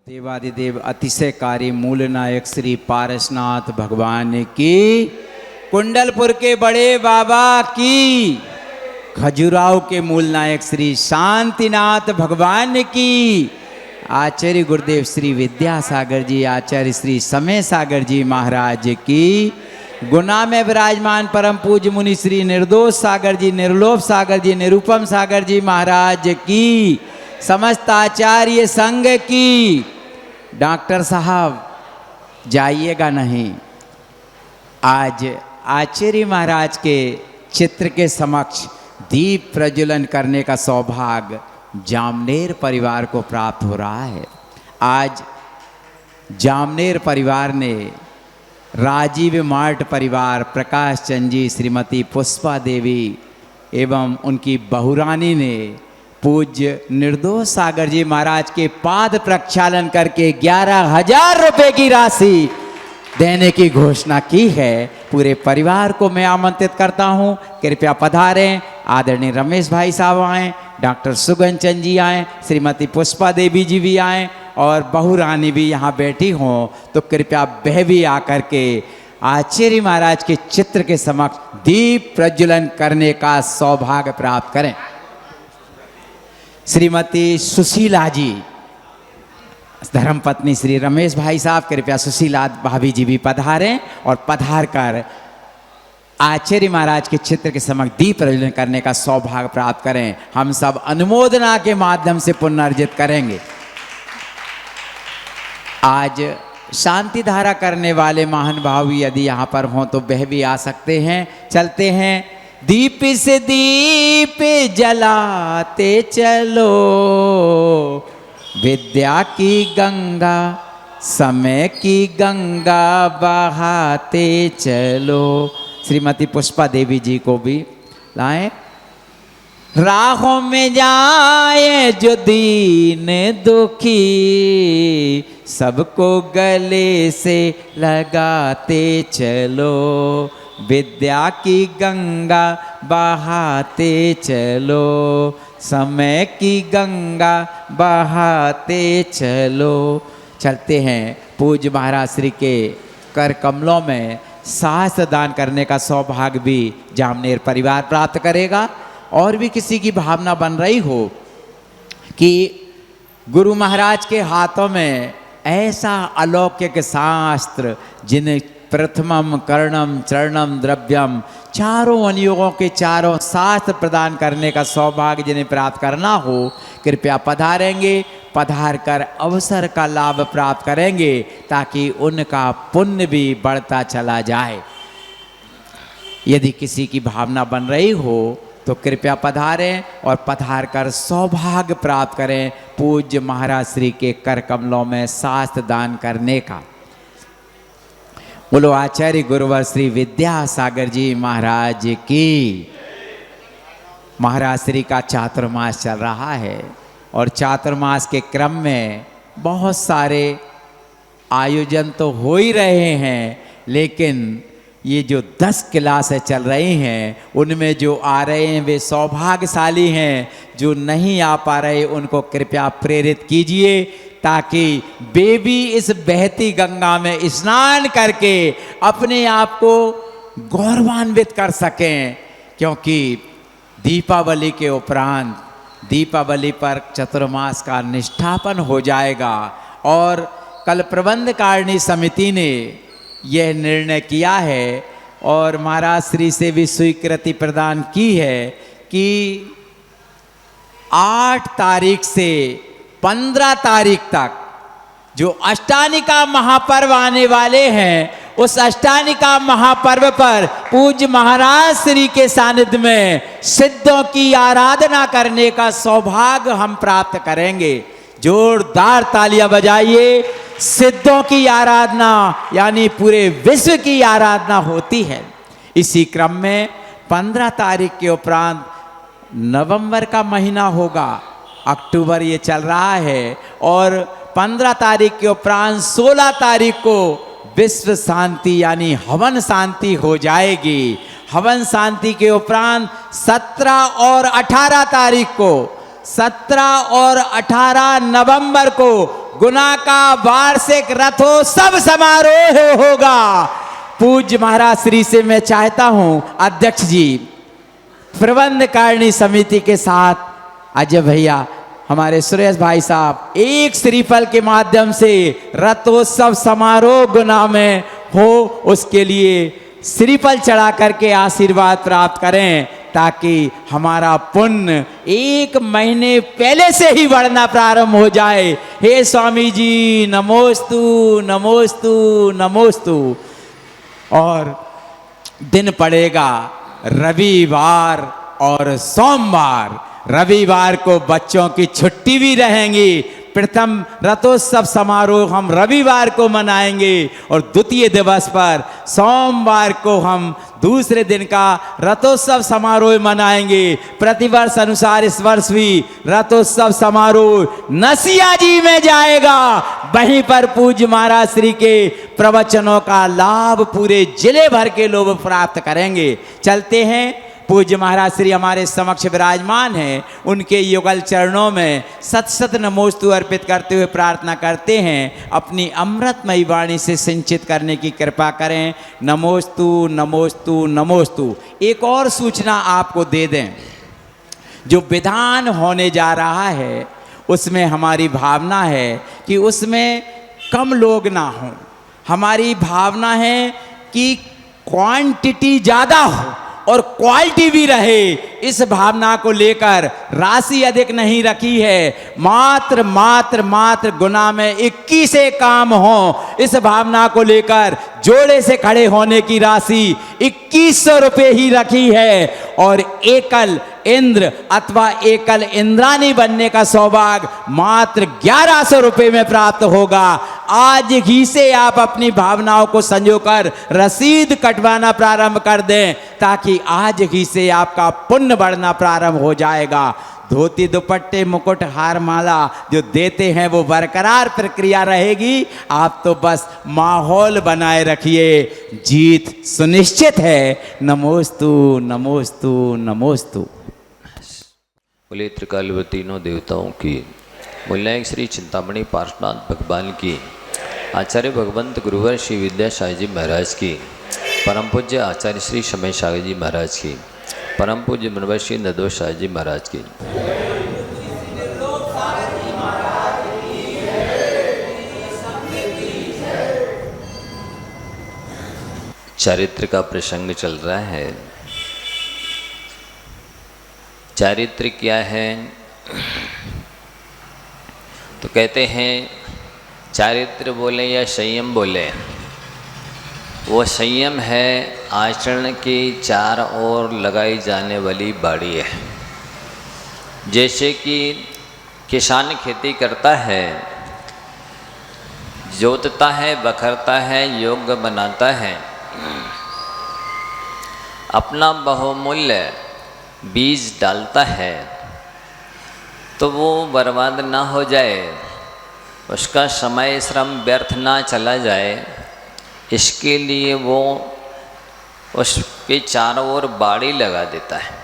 देवादिदेव अतिशयकारी मूल नायक श्री पारसनाथ भगवान की, कुंडलपुर के बड़े बाबा की, खजुराहो के मूल नायक श्री शांतिनाथ भगवान की, आचार्य गुरुदेव श्री विद्यासागर जी, आचार्य श्री समय सागर जी महाराज की, गुना में विराजमान परम पूज्य मुनि श्री निर्दोष सागर जी, निर्लोभ सागर जी, निरुपम सागर जी महाराज की, समस्त आचार्य संघ की। डॉक्टर साहब जाइएगा नहीं, आज आचार्य महाराज के चित्र के समक्ष दीप प्रज्वलन करने का सौभाग्य जामनेर परिवार को प्राप्त हो रहा है। आज जामनेर परिवार ने राजीव मार्ट परिवार, प्रकाश चंद जी, श्रीमती पुष्पा देवी एवं उनकी बहुरानी ने पूज्य निर्दोष सागर जी महाराज के पाद प्रक्षालन करके 11,000 रुपए की राशि देने की घोषणा की है। पूरे परिवार को मैं आमंत्रित करता हूं, कृपया पधारें। आदरणीय रमेश भाई साहब आएँ, डॉक्टर सुगन चंद जी आएँ, श्रीमती पुष्पा देवी जी भी आएँ और बहुरानी भी यहाँ बैठी हों, तो कृपया वह भी आकर के आचार्य महाराज के चित्र के समक्ष दीप प्रज्वलन करने का सौभाग्य प्राप्त करें। श्रीमती सुशीला जी, धर्मपत्नी श्री रमेश भाई साहब, कृपया सुशीला भाभी जी भी पधारें और पधार कर आचार्य महाराज के चित्र के समक्ष दीप प्रज्वलन करने का सौभाग्य प्राप्त करें। हम सब अनुमोदना के माध्यम से पुण्य अर्जित करेंगे। आज शांति धारा करने वाले महान भाव यदि यहाँ पर हों तो वह भी आ सकते हैं। चलते हैं। दीप से दीप जलाते चलो, विद्या की गंगा समय की गंगा बहाते चलो। श्रीमती पुष्पा देवी जी को भी लाएं। राहों में जाए जो दीन दुखी, सबको गले से लगाते चलो, विद्या की गंगा बहाते चलो, समय की गंगा बहाते चलो। चलते हैं। पूज्य महाराज श्री के कर कमलों में शास्त्र दान करने का सौभाग्य भी जामनेर परिवार प्राप्त करेगा। और भी किसी की भावना बन रही हो कि गुरु महाराज के हाथों में ऐसा अलौकिक शास्त्र, जिन प्रथमम कर्णम चरणम द्रव्यम, चारों अनुयोगों के चारों शास्त्र प्रदान करने का सौभाग्य जिन्हें प्राप्त करना हो, कृपया पधारेंगे। पधार कर अवसर का लाभ प्राप्त करेंगे ताकि उनका पुण्य भी बढ़ता चला जाए। यदि किसी की भावना बन रही हो तो कृपया पधारें और पधार कर सौभाग्य प्राप्त करें पूज्य महाराज श्री के कर कमलों में शास्त्र दान करने का। बोलो आचार्य गुरुवर श्री विद्यासागर जी महाराज की। महाराज श्री का चातुर्मास चल रहा है और चातुर्मास के क्रम में बहुत सारे आयोजन तो हो ही रहे हैं, लेकिन ये जो 10 क्लासें चल रही हैं उनमें जो आ रहे हैं वे सौभाग्यशाली हैं। जो नहीं आ पा रहे उनको कृपया प्रेरित कीजिए ताकि वे भी इस बहती गंगा में स्नान करके अपने आप को गौरवान्वित कर सकें। क्योंकि दीपावली के उपरांत, दीपावली पर चतुर्मास का निष्ठापन हो जाएगा और कल प्रबंध कारिणी समिति ने यह निर्णय किया है और महाराज श्री से भी स्वीकृति प्रदान की है कि 8 तारीख से 15 तारीख तक जो अष्टानिका महापर्व आने वाले हैं, उस अष्टानिका महापर्व पर पूज्य महाराज श्री के सानिध्य में सिद्धों की आराधना करने का सौभाग्य हम प्राप्त करेंगे। जोरदार तालियां बजाइए। सिद्धों की आराधना यानी पूरे विश्व की आराधना होती है। इसी क्रम में 15 तारीख के उपरांत नवंबर का महीना होगा, अक्टूबर ये चल रहा है, और 15 तारीख के उपरांत 16 तारीख को विश्व शांति यानी हवन शांति हो जाएगी। हवन शांति के उपरांत 17 और 18 तारीख को 17 और 18 नवंबर को गुना का वार्षिक रथोत्सव समारोह होगा। पूज्य महाराज श्री से मैं चाहता हूं अध्यक्ष जी, प्रबंध कारिणी समिति के साथ अजय भैया, हमारे सुरेश भाई साहब, एक श्रीफल के माध्यम से रथोत्सव समारोह गुना में हो, उसके लिए श्रीफल चढ़ा करके आशीर्वाद प्राप्त करें, ताकि हमारा पुण्य 1 महीने पहले से ही बढ़ना प्रारंभ हो जाए। हे स्वामी जी नमोस्तु नमोस्तु नमोस्तु। और दिन पड़ेगा रविवार और सोमवार। रविवार को बच्चों की छुट्टी भी रहेंगी। प्रथम रथोत्सव समारोह हम रविवार को मनाएंगे और द्वितीय दिवस पर सोमवार को हम दूसरे दिन का रथोत्सव समारोह मनाएंगे। प्रतिवर्ष अनुसार इस वर्ष भी रथोत्सव समारोह नसिया जी में जाएगा। वहीं पर पूज्य महाराज श्री के प्रवचनों का लाभ पूरे जिले भर के लोग प्राप्त करेंगे। चलते हैं, पूज्य महाराज श्री हमारे समक्ष विराजमान हैं, उनके युगल चरणों में सत सत नमोस्तु अर्पित करते हुए प्रार्थना करते हैं अपनी अमृतमयी वाणी से सिंचित करने की कृपा करें। नमोस्तु नमोस्तु नमोस्तु। एक और सूचना आपको दे दें, जो विधान होने जा रहा है उसमें हमारी भावना है कि उसमें कम लोग ना हों। हमारी भावना है कि क्वांटिटी ज़्यादा हो और क्वालिटी भी रहे। इस भावना को लेकर राशि अधिक नहीं रखी है, मात्र मात्र मात्र गुना में 21 काम हो, इस भावना को लेकर जोड़े से खड़े होने की राशि 2100 रुपये ही रखी है। और एकल इंद्र अथवा एकल इंद्रानी बनने का सौभाग्य मात्र 1100 रुपये में प्राप्त होगा। आज ही से आप अपनी भावनाओं को संजोकर रसीद कटवाना प्रारंभ कर दें, ताकि आज ही से आपका पुण्य बढ़ना प्रारंभ हो जाएगा। धोती दुपट्टे मुकुट हार माला जो देते हैं वो बरकरार प्रक्रिया रहेगी। आप तो बस माहौल बनाए रखिए, जीत सुनिश्चित है। नमोस्तु नमोस्तु नमोस्तु। बोले त्रिकाल तीनों देवताओं की, मूल्यांक श्री चिंतामणि पार्श्वनाथ भगवान की, आचार्य भगवंत गुरुवर श्री विद्यासागर जी महाराज की, परम पूज्य आचार्य श्री समय सागर जी महाराज की, परम पूज्य मुनिवर श्री निर्दोष सागर जी महाराज की। चारित्र का प्रसंग चल रहा है। चारित्र क्या है? तो कहते हैं चारित्र बोले या संयम बोले, वो संयम है आचरण की चार ओर लगाई जाने वाली बाड़ी है। जैसे कि किसान खेती करता है, जोतता है, बखरता है, योग्य बनाता है, अपना बहुमूल्य बीज डालता है तो वो बर्बाद ना हो जाए, उसका समय श्रम व्यर्थ ना चला जाए, इसके लिए वो उसके चारों ओर बाड़ी लगा देता है।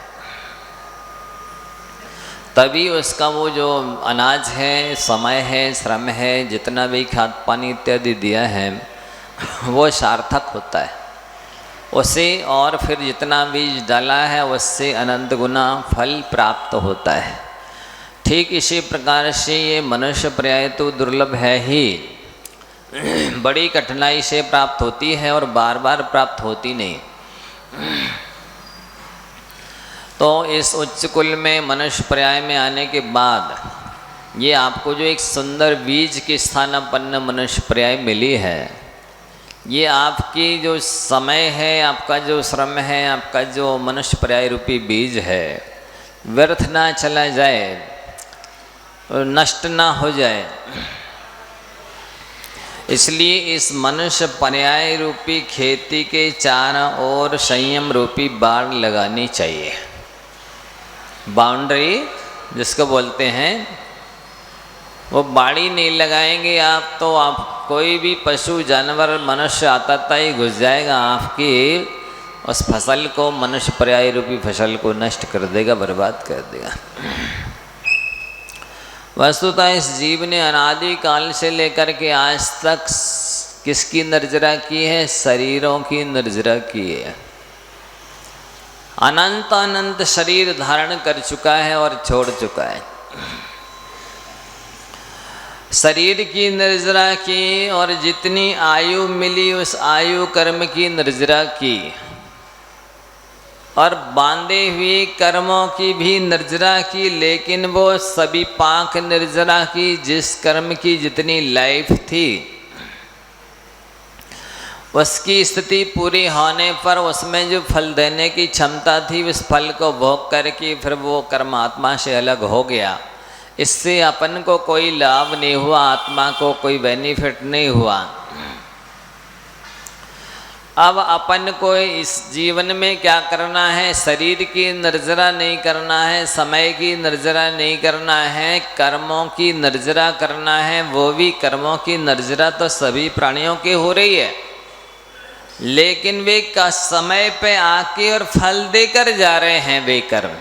तभी उसका वो जो अनाज है, समय है, श्रम है, जितना भी खाद पानी इत्यादि दिया है वो सार्थक होता है उसे, और फिर जितना बीज डाला है उससे अनंत गुना फल प्राप्त होता है। ठीक इसी प्रकार से ये मनुष्य पर्याय तो दुर्लभ है ही, बड़ी कठिनाई से प्राप्त होती है और बार बार प्राप्त होती नहीं। तो इस उच्च कुल में मनुष्य पर्याय में आने के बाद ये आपको जो एक सुंदर बीज की स्थानापन्न मनुष्य पर्याय मिली है, ये आपकी जो समय है, आपका जो श्रम है, आपका जो मनुष्य पर्याय रूपी बीज है, व्यर्थ ना चला जाए, नष्ट ना हो जाए, इसलिए इस मनुष्य पर्याय रूपी खेती के चारों ओर संयम रूपी बाड़ लगानी चाहिए। बाउंड्री जिसको बोलते हैं, वो बाड़ी नहीं लगाएंगे आप तो आप कोई भी पशु जानवर मनुष्य आता ही घुस जाएगा, आपकी उस फसल को, मनुष्य पर्याय रूपी फसल को नष्ट कर देगा, बर्बाद कर देगा। वस्तुतः इस जीव ने अनादि काल से लेकर के आज तक किसकी निर्जरा की है? शरीरों की निर्जरा की है। अनंत अनंत शरीर धारण कर चुका है और छोड़ चुका है। शरीर की निर्जरा की और जितनी आयु मिली उस आयु कर्म की निर्जरा की, और बांधे हुए कर्मों की भी निर्जरा की, लेकिन वो सभी पाक निर्जरा की। जिस कर्म की जितनी लाइफ थी उसकी स्थिति पूरी होने पर उसमें जो फल देने की क्षमता थी उस फल को भोग करके फिर वो कर्म आत्मा से अलग हो गया। इससे अपन को कोई लाभ नहीं हुआ, आत्मा को कोई बेनिफिट नहीं हुआ। अब अपन को इस जीवन में क्या करना है? शरीर की निर्जरा नहीं करना है, समय की निर्जरा नहीं करना है, कर्मों की निर्जरा करना है। वो भी कर्मों की निर्जरा तो सभी प्राणियों की हो रही है, लेकिन वे का समय पे आके और फल देकर जा रहे हैं वे कर्म।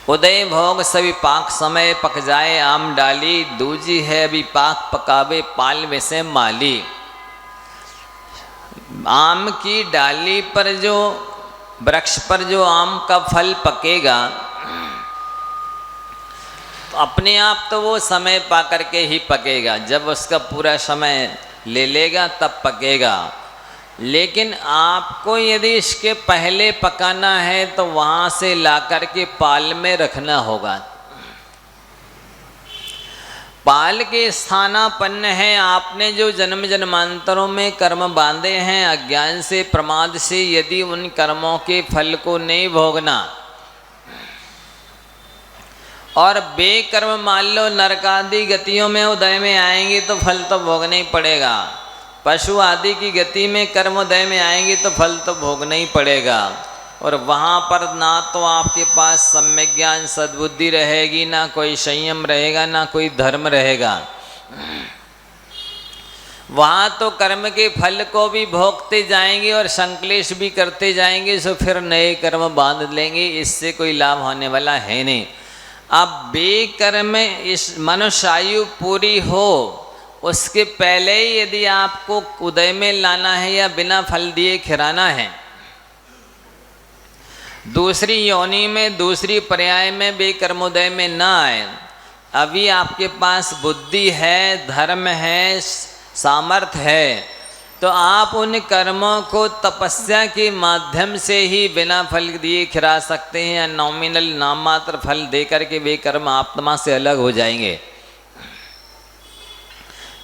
उदय भोग सभी पाक समय पक जाए आम डाली, दूजी है अभी पाक पकावे पाल वैसे माली। आम की डाली पर जो वृक्ष पर जो आम का फल पकेगा तो अपने आप तो वो समय पा करके ही पकेगा, जब उसका पूरा समय ले लेगा तब पकेगा। लेकिन आपको यदि इसके पहले पकाना है तो वहाँ से ला करके पाल में रखना होगा। पाल के स्थानापन्न है। आपने जो जन्म जन्मांतरों में कर्म बांधे हैं अज्ञान से प्रमाद से, यदि उन कर्मों के फल को नहीं भोगना और बेकर्म मान लो नरकादि गतियों में उदय में आएंगे तो फल तो भोगना ही पड़ेगा। पशु आदि की गति में कर्म उदय में आएंगे तो फल तो भोगना ही पड़ेगा। और वहाँ पर ना तो आपके पास सम्यक ज्ञान सद्बुद्धि रहेगी, ना कोई संयम रहेगा, ना कोई धर्म रहेगा। वहाँ तो कर्म के फल को भी भोगते जाएंगे और संक्लेश भी करते जाएंगे, सो फिर नए कर्म बांध लेंगे। इससे कोई लाभ होने वाला है नहीं। अब बेकर्म इस मनुष्य आयु पूरी हो उसके पहले ही यदि आपको उदय में लाना है या बिना फल दिए खिलाना है, दूसरी योनि में दूसरी पर्याय में बेकर्मोदय में ना आए, अभी आपके पास बुद्धि है, धर्म है, सामर्थ्य है, तो आप उन कर्मों को तपस्या के माध्यम से ही बिना फल दिए खिला सकते हैं, या नॉमिनल नाम मात्र फल देकर के वे कर्म आत्मा से अलग हो जाएंगे।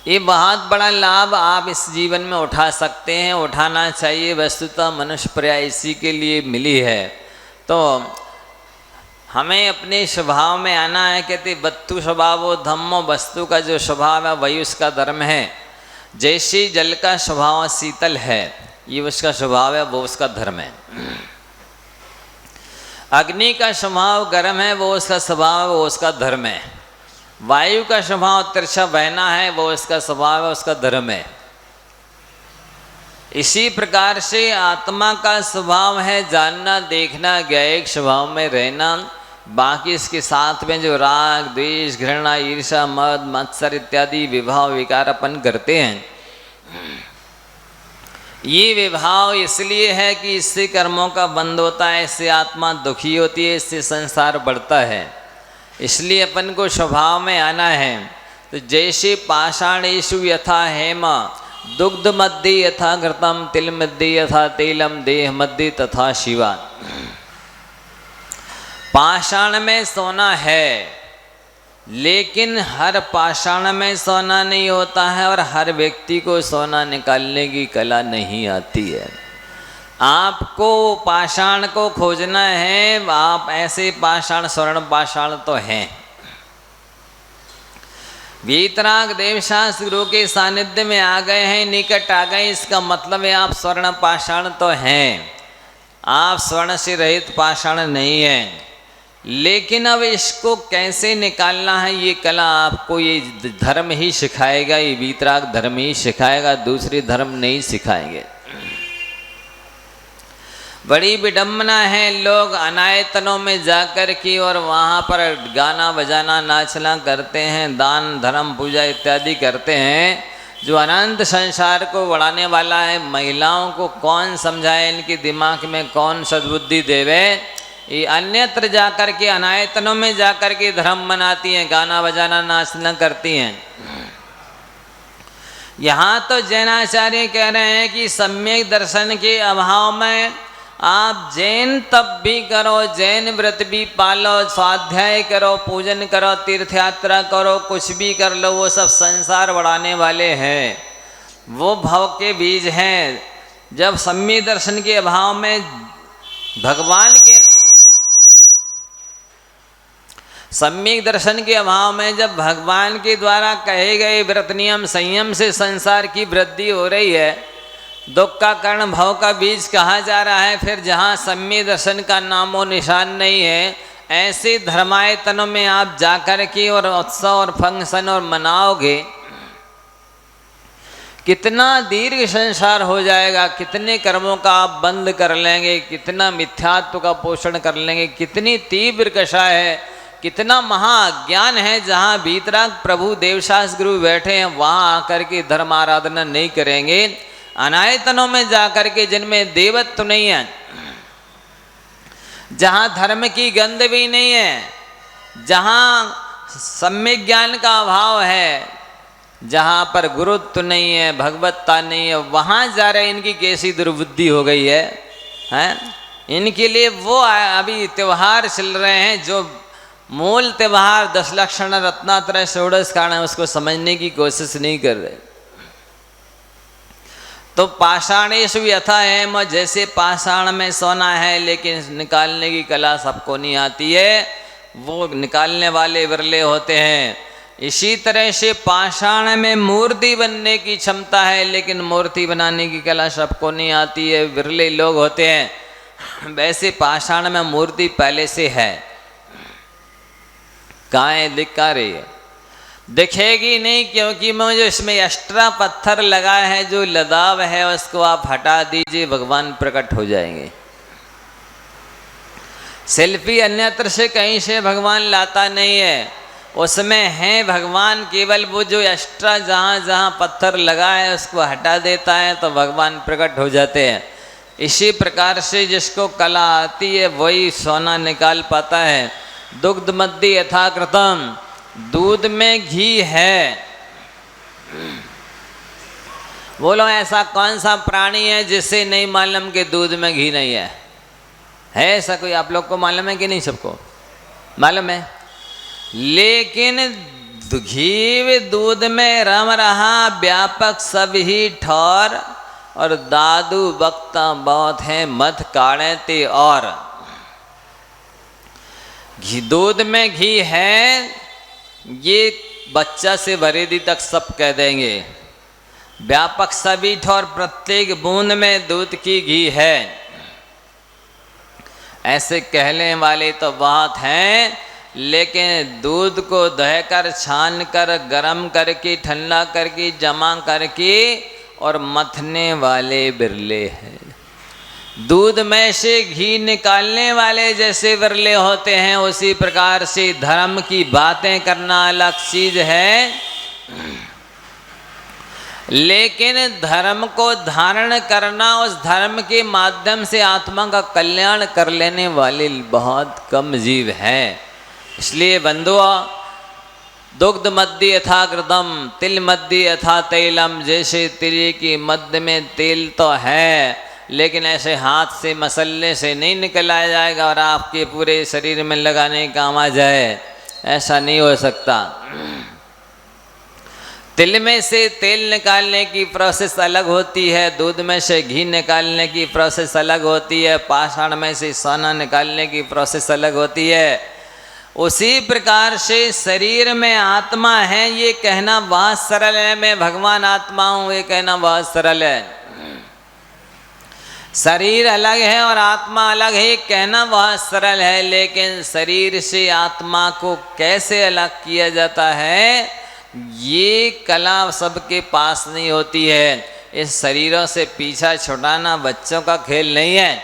ये बहुत बड़ा लाभ आप इस जीवन में उठा सकते हैं, उठाना चाहिए। वस्तुतः मनुष्य पर्याय इसी के लिए मिली है। तो हमें अपने स्वभाव में आना है। कहते वस्तु स्वभावो धम्मो, वस्तु का जो स्वभाव है वही उसका धर्म है। जैसे जल का स्वभाव शीतल है, ये उसका स्वभाव है, वो उसका धर्म है। अग्नि का स्वभाव गर्म है, वो उसका स्वभाव है, वो उसका धर्म है। वायु का स्वभाव तिरछा बहना है, वो उसका स्वभाव है, उसका धर्म है। इसी प्रकार से आत्मा का स्वभाव है जानना, देखना, ज्ञायक स्वभाव में रहना। बाकी इसके साथ में जो राग, द्वेष, घृणा, ईर्ष्या, मद, मत्सर इत्यादि विभाव विकार अपन करते हैं, ये विभाव इसलिए है कि इससे कर्मों का बंध होता है, इससे आत्मा दुखी होती है, इससे संसार बढ़ता है। इसलिए अपन को स्वभाव में आना है। तो जैसे पाषाणेषु यथा हेम, दुग्ध मध्य यथा घृतम, तिल मध्य यथा तेलम, देह मध्य तथा शिवा। पाषाण में सोना है, लेकिन हर पाषाण में सोना नहीं होता है और हर व्यक्ति को सोना निकालने की कला नहीं आती है। आपको पाषाण को खोजना है। आप ऐसे पाषाण, स्वर्ण पाषाण तो हैं। वीतराग देवशास्त्र गुरु के सानिध्य में आ गए हैं, निकट आ गए, इसका मतलब है आप स्वर्ण पाषाण तो हैं, आप स्वर्ण से रहित पाषाण नहीं हैं। लेकिन अब इसको कैसे निकालना है, ये कला आपको ये धर्म ही सिखाएगा, ये वीतराग धर्म ही सिखाएगा, दूसरे धर्म नहीं सिखाएंगे। बड़ी विडम्बना है, लोग अनायतनों में जाकर के और वहाँ पर गाना बजाना नाचना करते हैं, दान धर्म पूजा इत्यादि करते हैं, जो अनंत संसार को बढ़ाने वाला है। महिलाओं को कौन समझाए, इनके दिमाग में कौन सद्बुद्धि देवे। ये अन्यत्र जाकर के अनायतनों में जाकर के धर्म मनाती हैं, गाना बजाना नाचना करती हैं। यहाँ तो जैनाचार्य कह रहे हैं कि सम्यक दर्शन के अभाव में आप जैन तप भी करो, जैन व्रत भी पालो, स्वाध्याय करो, पूजन करो, तीर्थ यात्रा करो, कुछ भी कर लो, वो सब संसार बढ़ाने वाले हैं, वो भव के बीज हैं। जब सम्यक दर्शन के अभाव में भगवान के सम्यक दर्शन के अभाव में जब भगवान के द्वारा कहे गए व्रत नियम संयम से संसार की वृद्धि हो रही है, दुख का कारण भव का बीज कहा जा रहा है, फिर जहाँ सम्यक दर्शन का नामो निशान नहीं है, ऐसे धर्मायतनों में आप जाकर के और उत्सव और फंक्शन और मनाओगे, कितना दीर्घ संसार हो जाएगा, कितने कर्मों का आप बंद कर लेंगे, कितना मिथ्यात्व का पोषण कर लेंगे, कितनी तीव्र कषा है, कितना महाज्ञान है। जहाँ भीतराग प्रभु देवशास गुरु बैठे हैं, वहाँ आकर के धर्म आराधना नहीं करेंगे, अनायतनों में जाकर के जिनमें देवत्व नहीं है, जहाँ धर्म की गंध भी नहीं है, जहाँ सम्यक ज्ञान का अभाव है, जहाँ पर गुरुत्व नहीं है, भगवत्ता नहीं है, वहाँ जा रहे इनकी कैसी दुर्बुद्धि हो गई है, हैं? इनके लिए वो अभी त्यौहार चल रहे हैं, जो मूल त्यौहार 10 लक्षण रत्नात्रय षोडश कारण है, उसको समझने की कोशिश नहीं कर रहे। तो पाषाणेषु यथा हेम, जैसे पाषाण में सोना है लेकिन निकालने की कला सबको नहीं आती है, वो निकालने वाले विरले होते हैं। इसी तरह से पाषाण में मूर्ति बनने की क्षमता है, लेकिन मूर्ति बनाने की कला सबको नहीं आती है, विरले लोग होते हैं। वैसे पाषाण में मूर्ति पहले से है, कहाँ है, दिखा रही है, दिखेगी नहीं, क्योंकि मैं जो इसमें एक्स्ट्रा पत्थर लगा है, जो लदाव है, उसको आप हटा दीजिए, भगवान प्रकट हो जाएंगे। सेल्फी अन्यत्र से कहीं से भगवान लाता नहीं है, उसमें है भगवान, केवल वो जो एक्स्ट्रा जहाँ जहाँ पत्थर लगा है उसको हटा देता है, तो भगवान प्रकट हो जाते हैं। इसी प्रकार से जिसको कला आती है वही सोना निकाल पाता है। दुग्ध मध्य यथाकृतम, दूध में घी है। बोलो ऐसा कौन सा प्राणी है जिससे नहीं मालूम कि दूध में घी नहीं है? है ऐसा कोई? आप लोग को मालूम है कि नहीं? सबको मालूम है। लेकिन घी दूध में रम रहा, व्यापक सब ही ठौर, और दादू बक्ता बहुत है, मध काढ़े ते और। घी, दूध में घी है, ये बच्चा से बरेदी तक सब कह देंगे। व्यापक सभी ठौर, प्रत्येक बूंद में दूध की घी है, ऐसे कहने वाले तो बहुत हैं। लेकिन दूध को दहकर, छान कर, गरम करके, ठंडा करके, जमा करके और मथने वाले बिरले हैं। दूध में से घी निकालने वाले जैसे विरले होते हैं, उसी प्रकार से धर्म की बातें करना अलग चीज है, लेकिन धर्म को धारण करना, उस धर्म के माध्यम से आत्मा का कल्याण कर लेने वाले बहुत कम जीव हैं। इसलिए बंधुओं, दुग्ध मध्य यथा घृतम, तिल मध्य यथा तैलम, जैसे तिल की मध्य में तेल तो है, लेकिन ऐसे हाथ से मसलने से नहीं निकलाया जाएगा और आपके पूरे शरीर में लगाने काम आ जाए, ऐसा नहीं हो सकता। तिल में से तेल निकालने की प्रोसेस अलग होती है, दूध में से घी निकालने की प्रोसेस अलग होती है, पाषाण में से सोना निकालने की प्रोसेस अलग होती है। उसी प्रकार से शरीर में आत्मा है, ये कहना बहुत सरल है। मैं भगवान आत्मा हूँ, ये कहना बहुत सरल है। शरीर अलग है और आत्मा अलग है, ये कहना बहुत सरल है, लेकिन शरीर से आत्मा को कैसे अलग किया जाता है, ये कला सबके पास नहीं होती है। इस शरीरों से पीछा छुड़ाना बच्चों का खेल नहीं है।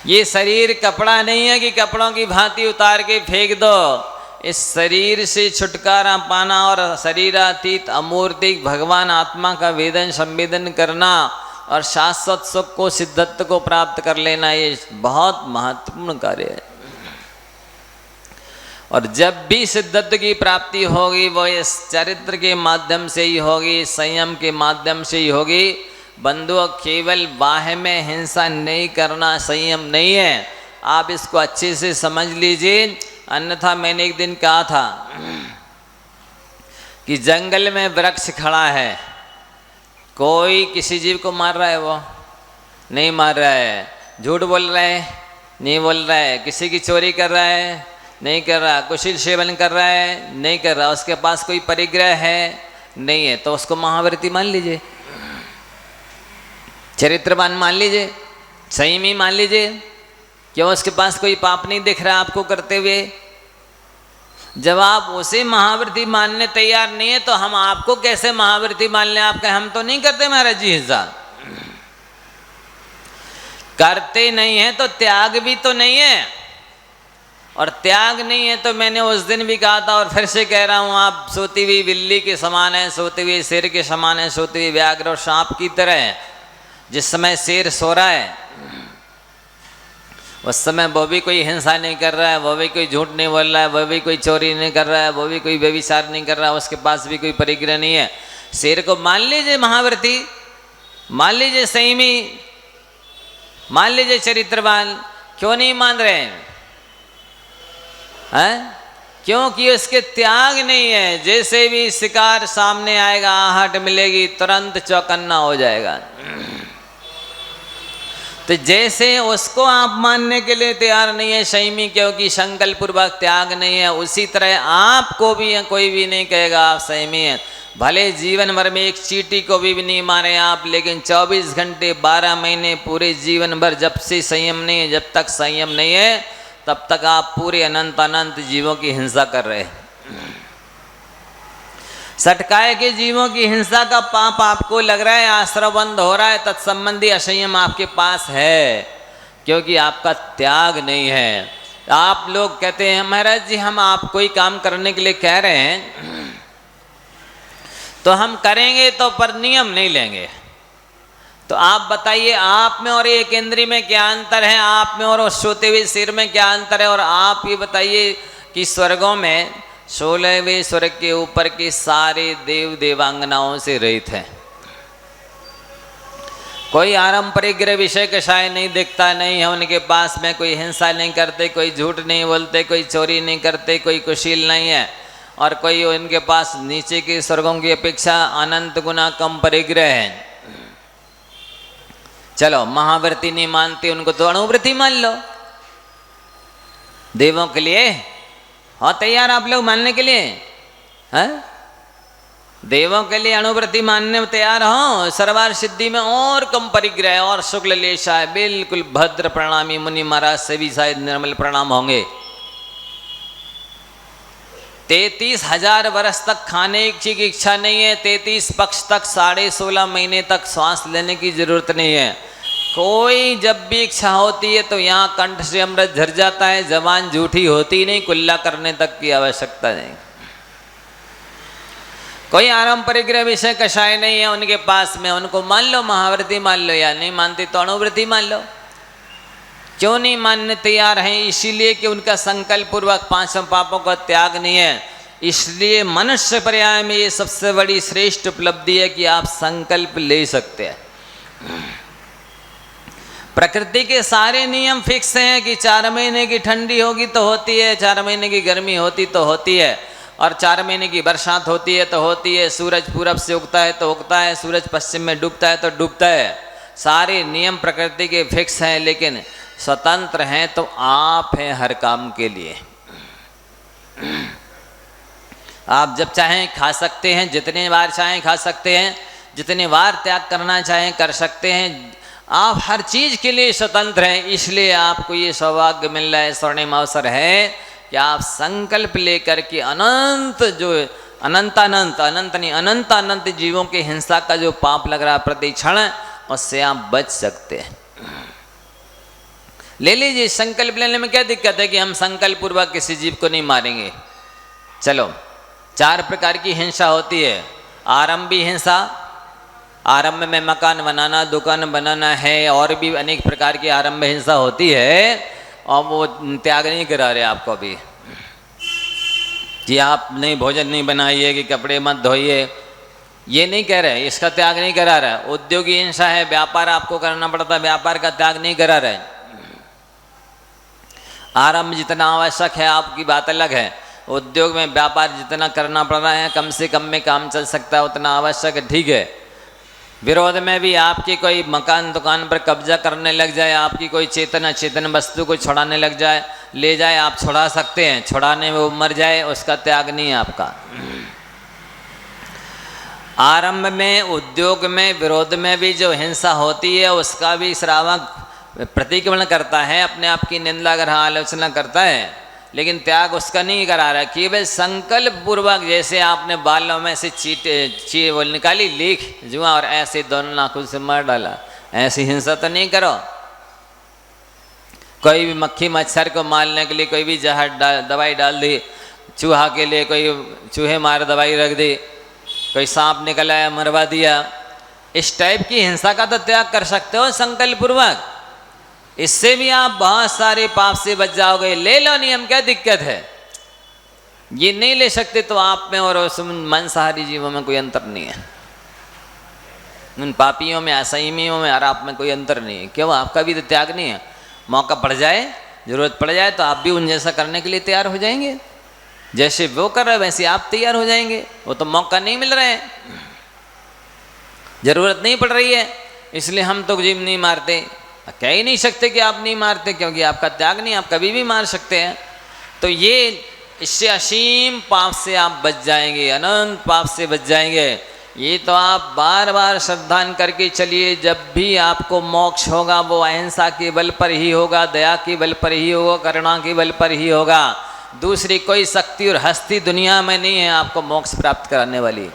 ये शरीर कपड़ा नहीं है कि कपड़ों की भांति उतार के फेंक दो। इस शरीर से छुटकारा पाना और शरीरातीत अमूर्तिक भगवान आत्मा का वेदन संवेदन करना और शाश्वत सुख को सिद्धत्व को प्राप्त कर लेना, ये बहुत महत्वपूर्ण कार्य है। और जब भी सिद्धत्व की प्राप्ति होगी वो इस चरित्र के माध्यम से ही होगी, संयम के माध्यम से ही होगी। बंधुओं, केवल बाह्य में हिंसा नहीं करना संयम नहीं है, आप इसको अच्छे से समझ लीजिए। अन्यथा मैंने एक दिन कहा था कि जंगल में वृक्ष खड़ा है, कोई किसी जीव को मार रहा है? वो नहीं मार रहा है। झूठ बोल रहा है? नहीं बोल रहा है। किसी की चोरी कर रहा है? नहीं कर रहा। कुशील सेवन कर रहा है? नहीं कर रहा। उसके पास कोई परिग्रह है? नहीं है। तो उसको महाव्रती मान लीजिए, चरित्रवान मान लीजिए, संयमी मान लीजिए। क्यों? उसके पास कोई पाप नहीं दिख रहा आपको करते हुए। जब आप उसे महाव्रती मानने तैयार नहीं है तो हम आपको कैसे महाव्रती मान लें? आप कहें हम तो नहीं करते महाराज जी हिंसा। करते नहीं है तो त्याग भी तो नहीं है, और त्याग नहीं है तो मैंने उस दिन भी कहा था और फिर से कह रहा हूं, आप सोती हुई बिल्ली के समान है, सोते हुए शेर के समान है, सोते हुए व्याघ्र और सांप की तरह है। जिस समय शेर सो रहा है उस समय वो भी कोई हिंसा नहीं कर रहा है, वो भी कोई झूठ नहीं बोल रहा है, वो भी कोई चोरी नहीं कर रहा है, वो भी कोई व्यभिचार नहीं कर रहा है, उसके पास भी कोई परिग्रह नहीं है। शेर को मान लीजिए महाव्रती, मान लीजिए संयमी, मान लीजिए चरित्रवान। क्यों नहीं मान रहे हैं? क्योंकि उसके त्याग नहीं है। जैसे भी शिकार सामने आएगा, आहट मिलेगी, तुरंत चौकन्ना हो जाएगा। तो जैसे उसको आप मानने के लिए तैयार नहीं है संयमी, क्योंकि संकल्प पूर्वक त्याग नहीं है, उसी तरह आपको भी कोई भी नहीं कहेगा आप संयमी हैं। भले जीवन भर में एक चींटी को भी नहीं मारे आप, लेकिन 24 घंटे 12 महीने पूरे जीवन भर जब से संयम नहीं है, जब तक संयम नहीं है तब तक आप पूरे अनंत अनंत जीवों की हिंसा कर रहे हैं। सटकाए के जीवों की हिंसा का पाप आपको लग रहा है, आश्रय बंद हो रहा है, तत्संबंधी असंयम आपके पास है, क्योंकि आपका त्याग नहीं है। आप लोग कहते हैं महाराज जी हम आप कोई काम करने के लिए कह रहे हैं तो हम करेंगे, तो पर नियम नहीं लेंगे। तो आप बताइए, आप में और एक इंद्री में क्या अंतर है? आप में और उस सोते हुए सिर में क्या अंतर है? और आप ये बताइए कि स्वर्गों में 16वें स्वर्ग के ऊपर के सारे देव देवांगनाओं से रहित हैं। कोई आरंभ परिग्रह विषय कषाय नहीं दिखता, नहीं है उनके पास में, कोई हिंसा नहीं करते, कोई झूठ नहीं बोलते, कोई चोरी नहीं करते, कोई कुशील नहीं है, और कोई उनके पास नीचे के स्वर्गों की अपेक्षा अनंत गुना कम परिग्रह है। चलो महाव्रती नहीं मानते, उनको तो अणुव्रती मान लो। देवों के लिए हाँ तैयार आप लोग मानने के लिए? हैं? देवों के लिए अणुव्रती मानने में तैयार हो? सर्वार सिद्धि में और कम परिग्रह और शुक्ल लेशा है, बिल्कुल भद्र प्रणामी मुनि महाराज से भी शायद निर्मल प्रणाम होंगे। 33,000 वर्ष तक खाने की इच्छा नहीं है, 33 पक्ष तक 16.5 महीने तक श्वास लेने की जरूरत नहीं है। कोई जब भी इच्छा होती है तो यहाँ कंठ से अमृत झर जाता है, जबान झूठी होती नहीं, कुल्ला करने तक की आवश्यकता नहीं। कोई आरंभ परिग्रह विषय कषाय नहीं है उनके पास में, उनको मान लो महाव्रती मान लो, या नहीं मानते तो अणुव्रती मान लो। क्यों नहीं मानने तैयार हैं? इसीलिए कि उनका संकल्प पूर्वक 5 पापों का त्याग नहीं है। इसलिए मनुष्य पर्याय में ये सबसे बड़ी श्रेष्ठ उपलब्धि है कि आप संकल्प ले सकते हैं। प्रकृति के सारे नियम फिक्स हैं कि 4 महीने की ठंडी होगी तो होती है, 4 महीने की गर्मी होती तो होती है, और 4 महीने की बरसात होती है तो होती है। सूरज पूरब से उगता है तो उगता है, सूरज पश्चिम में डूबता है तो डूबता है। सारे नियम प्रकृति के फिक्स हैं, लेकिन स्वतंत्र हैं तो आप हैं हर काम के लिए। आप जब चाहें खा सकते हैं, जितने बार चाहें खा सकते हैं, जितने बार त्याग करना चाहें कर सकते हैं। आप हर चीज के लिए स्वतंत्र हैं। इसलिए आपको ये सौभाग्य मिल रहा है, स्वर्णिम अवसर है कि आप संकल्प लेकर के अनंत जो अनंत नहीं अनंत जीवों के हिंसा का जो पाप लग रहा है प्रति क्षण, उससे आप बच सकते हैं। ले लीजिए, संकल्प लेने में क्या दिक्कत है कि हम संकल्प पूर्वक किसी जीव को नहीं मारेंगे। चलो, 4 प्रकार की हिंसा होती है। आरंभी हिंसा, आरंभ में मकान बनाना, दुकान बनाना है, और भी अनेक प्रकार की आरंभ हिंसा होती है। और वो त्याग नहीं करा रहे आपको अभी कि आप नहीं भोजन नहीं बनाइए, कि कपड़े मत धोइए, ये नहीं कह रहे, इसका त्याग नहीं करा रहा है। उद्योगी हिंसा है, व्यापार आपको करना पड़ता है, व्यापार का त्याग नहीं करा रहे। आरंभ जितना आवश्यक है आपकी बात अलग है, उद्योग में व्यापार जितना करना पड़ रहा है, कम से कम में काम चल सकता है उतना आवश्यक है, ठीक है। विरोध में भी आपकी कोई मकान दुकान पर कब्जा करने लग जाए, आपकी कोई चेतन अचेतन वस्तु को छुड़ाने लग जाए, ले जाए, आप छुड़ा सकते हैं, छुड़ाने में वो मर जाए, उसका त्याग नहीं है आपका। आरंभ में, उद्योग में, विरोध में भी जो हिंसा होती है उसका भी श्रावक प्रतिक्रमण करता है, अपने आप की निंदा ग्रह आलोचना करता है, लेकिन त्याग उसका नहीं करा रहा। केवल संकल्प पूर्वक, जैसे आपने बालों में से चीट वो निकाली लीख जुआ और ऐसे दोनों नाखून से मार डाला, ऐसी हिंसा तो नहीं करो। कोई भी मक्खी मच्छर को मारने के लिए कोई भी जहर दवाई डाल दी, चूहा के लिए कोई चूहे मार दवाई रख दी, कोई सांप निकल आया मरवा दिया, इस टाइप की हिंसा का तो त्याग कर सकते हो संकल्प पूर्वक। इससे भी आप बहुत सारे पाप से बच जाओगे। ले लो नियम, क्या दिक्कत है। ये नहीं ले सकते तो आप में और उस मांसाहारी जीवों में कोई अंतर नहीं है, उन पापियों में, असंयमियों में और आप में कोई अंतर नहीं है। क्यों? आपका भी तो त्याग नहीं है। मौका पड़ जाए, जरूरत पड़ जाए तो आप भी उन जैसा करने के लिए तैयार हो जाएंगे। जैसे वो कर रहे वैसे आप तैयार हो जाएंगे। वो तो मौका नहीं मिल रहा है, जरूरत नहीं पड़ रही है, इसलिए हम तो जीव नहीं मारते। कह ही नहीं सकते कि आप नहीं मारते, क्योंकि आपका त्याग नहीं, आप कभी भी मार सकते हैं। तो ये इससे असीम पाप से आप बच जाएंगे, अनंत पाप से बच जाएंगे। ये तो आप बार बार श्रद्धान करके चलिए, जब भी आपको मोक्ष होगा वो अहिंसा के बल पर ही होगा, दया के बल पर ही होगा, करुणा के बल पर ही होगा। दूसरी कोई शक्ति और हस्ती दुनिया में नहीं है आपको मोक्ष प्राप्त कराने वाली।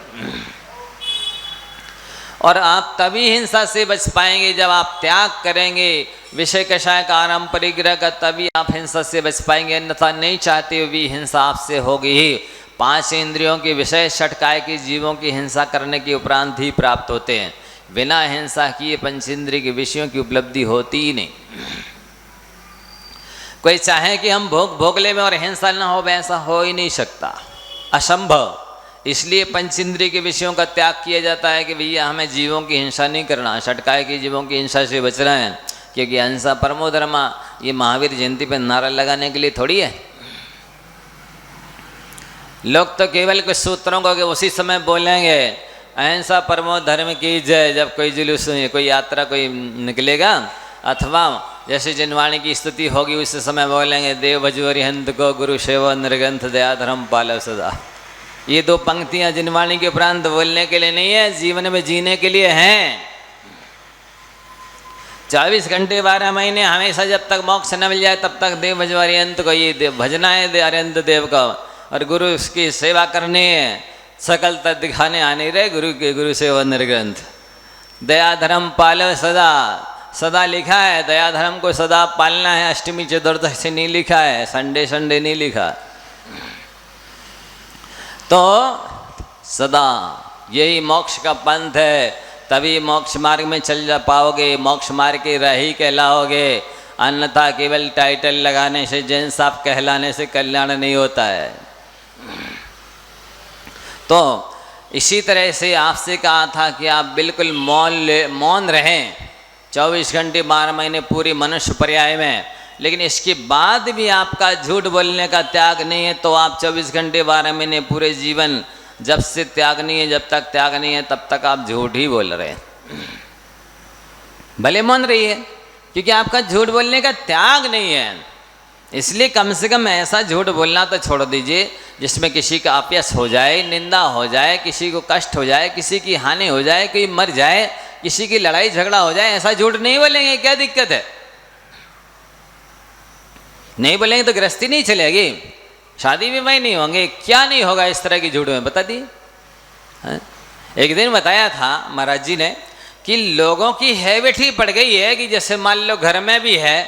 और आप तभी हिंसा से बच पाएंगे जब आप त्याग करेंगे विषय कषाय का, आराम परिग्रह का, तभी आप हिंसा से बच पाएंगे। अन्यथा नहीं चाहते हुए भी हिंसा आपसे होगी ही। 5 इंद्रियों के विषय षटकाय के जीवों की हिंसा करने के उपरांत ही प्राप्त होते हैं। बिना हिंसा किए पंचेंद्रिय के विषयों की उपलब्धि होती ही नहीं। कोई चाहे कि हम भोग ले में और हिंसा न हो, वैसा हो ही नहीं सकता, असंभव। इसलिए पंचेंद्रिय के विषयों का त्याग किया जाता है कि भैया हमें जीवों की हिंसा नहीं करना, षटकाय के जीवों की हिंसा से बचना है। क्योंकि अहिंसा परमो धर्मा, ये महावीर जयंती पर नारा लगाने के लिए थोड़ी है। लोग तो केवल कुछ सूत्रों को उसी समय बोलेंगे, अहिंसा परमो धर्म की जय, जब कोई जुलूस, कोई यात्रा कोई निकलेगा, अथवा जैसे जिनवाणी की स्तुति होगी उस समय बोलेंगे, देव भजवरी हंत को गुरु सेव निर्ग्रंथ दया धर्म पालव सदा। ये 2 पंक्तियां जिनवाणी के उपरांत बोलने के लिए नहीं है, जीवन में जीने के लिए हैं। 24 घंटे 12 महीने हमेशा जब तक मोक्ष न मिल जाए तब तक देव भजवारी अंत को ये भजना है अरिहंत देव का, और गुरु उसकी सेवा करनी है। सकल तक दिखाने आने रहे गुरु के, गुरु सेवा निर्ग्रंथ दया धर्म पालो सदा। सदा लिखा है, दया धर्म को सदा पालना है। अष्टमी चतुर्दशी नहीं लिखा है, संडे नहीं लिखा। तो सदा यही मोक्ष का पंथ है, तभी मोक्ष मार्ग में चल जा पाओगे, मोक्ष मार्ग के रही कहलाओगे। अन्यथा केवल टाइटल लगाने से, जैन साहब कहलाने से कल्याण नहीं होता है। तो इसी तरह से आपसे कहा था कि आप बिल्कुल मौन रहें 24 घंटे 12 महीने पूरी मनुष्य पर्याय में। लेकिन इसके बाद भी आपका झूठ बोलने का त्याग नहीं है, तो आप 24 घंटे 12 महीने पूरे जीवन, जब से त्याग नहीं है, जब तक त्याग नहीं है तब तक आप झूठ ही बोल रहे हैं। भले मौन रही है, क्योंकि आपका झूठ बोलने का त्याग नहीं है। इसलिए कम से कम ऐसा झूठ बोलना तो छोड़ दीजिए जिसमें किसी का अपयश हो जाए, निंदा हो जाए, किसी को कष्ट हो जाए, किसी की हानि हो जाए, कोई मर जाए, किसी की लड़ाई झगड़ा हो जाए। ऐसा झूठ नहीं बोलेंगे, क्या दिक्कत है? नहीं बोलेंगे तो गृहस्थी नहीं चलेगी, शादी विवाह नहीं होंगे, क्या नहीं होगा इस तरह की झूठ में, बता दी। एक दिन बताया था महाराज जी ने कि लोगों की हैबिट ही पड़ गई है कि जैसे मान लो घर में भी है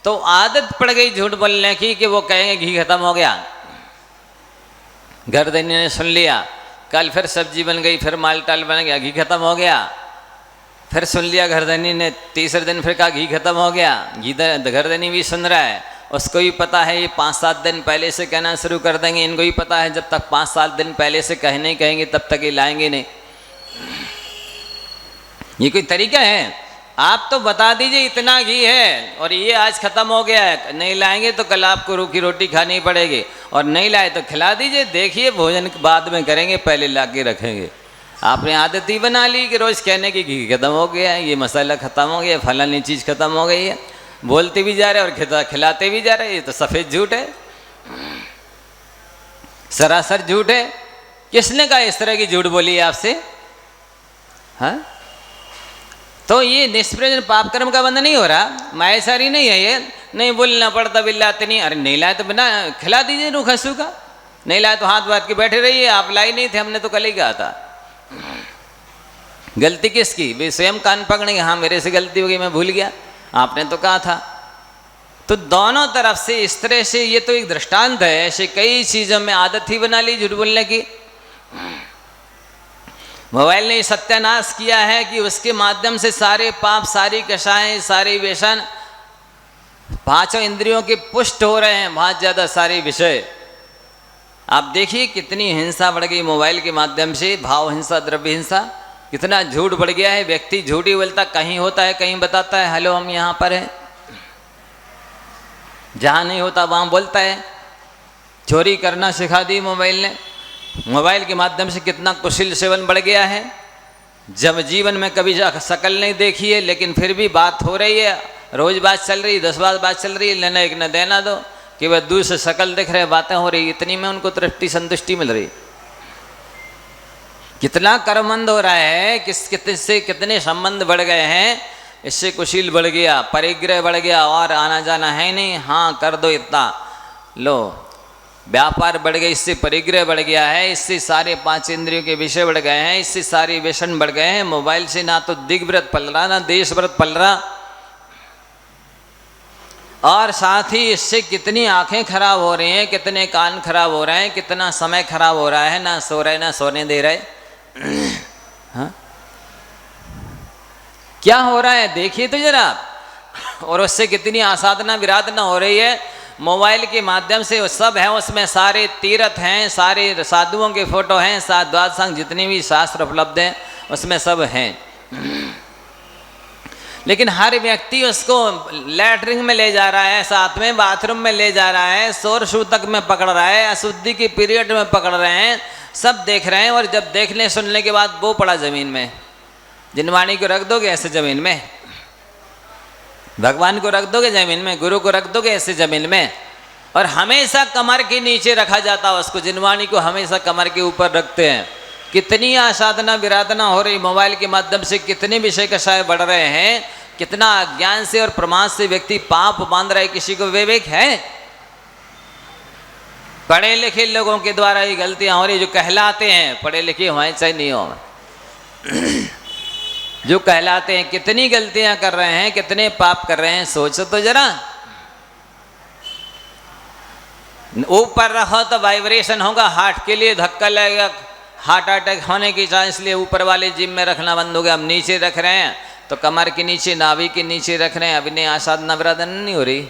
तो आदत पड़ गई झूठ बोलने की कि वो कहेंगे घी खत्म हो गया, गर्दनी ने सुन लिया, कल फिर सब्जी बन गई, फिर माल टाल बन गया, घी खत्म हो गया, फिर सुन लिया गर्दनी ने, तीसरे दिन फिर कहा घी खत्म हो गया, गर्दनी भी सुन रहा है, उसको भी पता है ये 5-7 दिन पहले से कहना शुरू कर देंगे, इनको भी पता है जब तक 5-7 दिन पहले से कहने ही कहेंगे तब तक ये लाएंगे नहीं। ये कोई तरीका है? आप तो बता दीजिए इतना घी है और ये आज खत्म हो गया है, नहीं लाएंगे तो कल आपको रूखी रोटी खानी पड़ेगी, और नहीं लाए तो खिला दीजिए, देखिए भोजन बाद में करेंगे, पहले ला के रखेंगे। आपने आदत ही बना ली कि रोज़ कहने की घी खत्म हो गया है, ये मसाला खत्म हो गया, फलानी चीज़ खत्म हो गई है, बोलते भी जा रहे और खिलाते भी जा रहे। ये तो सफ़ेद झूठ है, सरासर झूठ है। किसने कहा इस तरह की झूठ बोली है आपसे? हाँ, तो ये निष्प्रयोजन पाप कर्म का बंधन नहीं हो रहा, मायासारी नहीं है ये, नहीं बोलना पड़ता बिल्लाते नहीं, अरे नहीं लाए तो बिना खिला दीजिए रूखा सूखा, नहीं लाए तो हाथ बात के बैठे रहिए, आप लाई नहीं थे, हमने तो कल ही कहा था। गलती किसकी? वे स्वयं कान पकड़ेंगे, हाँ मेरे से गलती हो गई, मैं भूल गया, आपने तो कहा था। तो दोनों तरफ से इस तरह से ये तो एक दृष्टांत है, ऐसे कई चीज़ों में आदत ही बना ली झूठ बोलने की। मोबाइल ने सत्यानाश किया है कि उसके माध्यम से सारे पाप, सारी कषाएं, सारे व्यसन, 5 इंद्रियों के पुष्ट हो रहे हैं, बहुत ज़्यादा सारे विषय। आप देखिए कितनी हिंसा बढ़ गई मोबाइल के माध्यम से, भाव हिंसा, द्रव्य हिंसा, कितना झूठ बढ़ गया है। व्यक्ति झूठ ही बोलता, कहीं होता है कहीं बताता है हेलो हम यहाँ पर हैं, जहाँ नहीं होता वहाँ बोलता है। चोरी करना सिखा दी मोबाइल ने, मोबाइल के माध्यम से कितना कुशील सेवन बढ़ गया है। जब जीवन में कभी शकल नहीं देखी है लेकिन फिर भी बात हो रही है, रोज़ बात चल रही है, 10 बात चल रही है, लेना एक न देना दो, कि वह दूर से शकल दिख रहे, बातें हो रही, इतनी में उनको तृप्ति संतुष्टि मिल रही। कितना कर्मंद हो रहा है, किससे कितने संबंध बढ़ गए हैं, इससे कुशील बढ़ गया, परिग्रह बढ़ गया, और आना जाना है नहीं, हाँ कर दो इतना, लो व्यापार बढ़ गया, इससे परिग्रह बढ़ गया है, इससे सारे 5 इंद्रियों के विषय बढ़ गए हैं, इससे सारे व्यसन बढ़ गए हैं। मोबाइल से ना तो दिग्व्रत पल रहा, ना देश व्रत पल रहा, और साथ ही इससे कितनी आंखें खराब हो रही हैं, कितने कान खराब हो रहे हैं, कितना समय खराब हो रहा है, ना सो रहे ना सोने दे रहे। हाँ? क्या हो रहा है देखिए तो जरा, और उससे कितनी आसाधना विराधना हो रही है। मोबाइल के माध्यम से वो सब है, उसमें सारे तीर्थ हैं, सारे साधुओं के फोटो हैं, द्वादशांग जितने भी शास्त्र उपलब्ध हैं उसमें सब हैं। लेकिन हर व्यक्ति उसको लैटरिन में ले जा रहा है, साथ में बाथरूम में ले जा रहा है, शोर सूतक में पकड़ रहा है, अशुद्धि के पीरियड में पकड़ रहे हैं, सब देख रहे हैं। और जब देखने सुनने के बाद वो पड़ा जमीन में, जिनवाणी को रख दोगे ऐसे जमीन में, भगवान को रख दोगे जमीन में, गुरु को रख दोगे ऐसे जमीन में, और हमेशा कमर के नीचे रखा जाता है उसको, जिनवाणी को हमेशा कमर के ऊपर रखते हैं। कितनी आसाधना विराधना हो रही मोबाइल के माध्यम से, कितने विषय कषाय बढ़ रहे हैं, कितना अज्ञान से और प्रमाद से व्यक्ति पाप बांध रहा है। किसी को विवेक है? पढ़े लिखे लोगों के द्वारा ये गलतियां हो रही, जो कहलाते हैं पढ़े लिखे हों चाहे नहीं हो, जो कहलाते हैं, कितनी गलतियां कर रहे हैं, कितने पाप कर रहे हैं, सोचो तो जरा। ऊपर रखो तो वाइब्रेशन होगा, हार्ट के लिए धक्का लगेगा, हार्ट अटैक होने की चांस, इसलिए ऊपर वाले जिम में रखना बंद हो गया। हम नीचे रख रहे हैं तो कमर के नीचे, नाभि के नीचे रख रहे हैं, अभी नहीं आसाधना विराधना नहीं हो रही।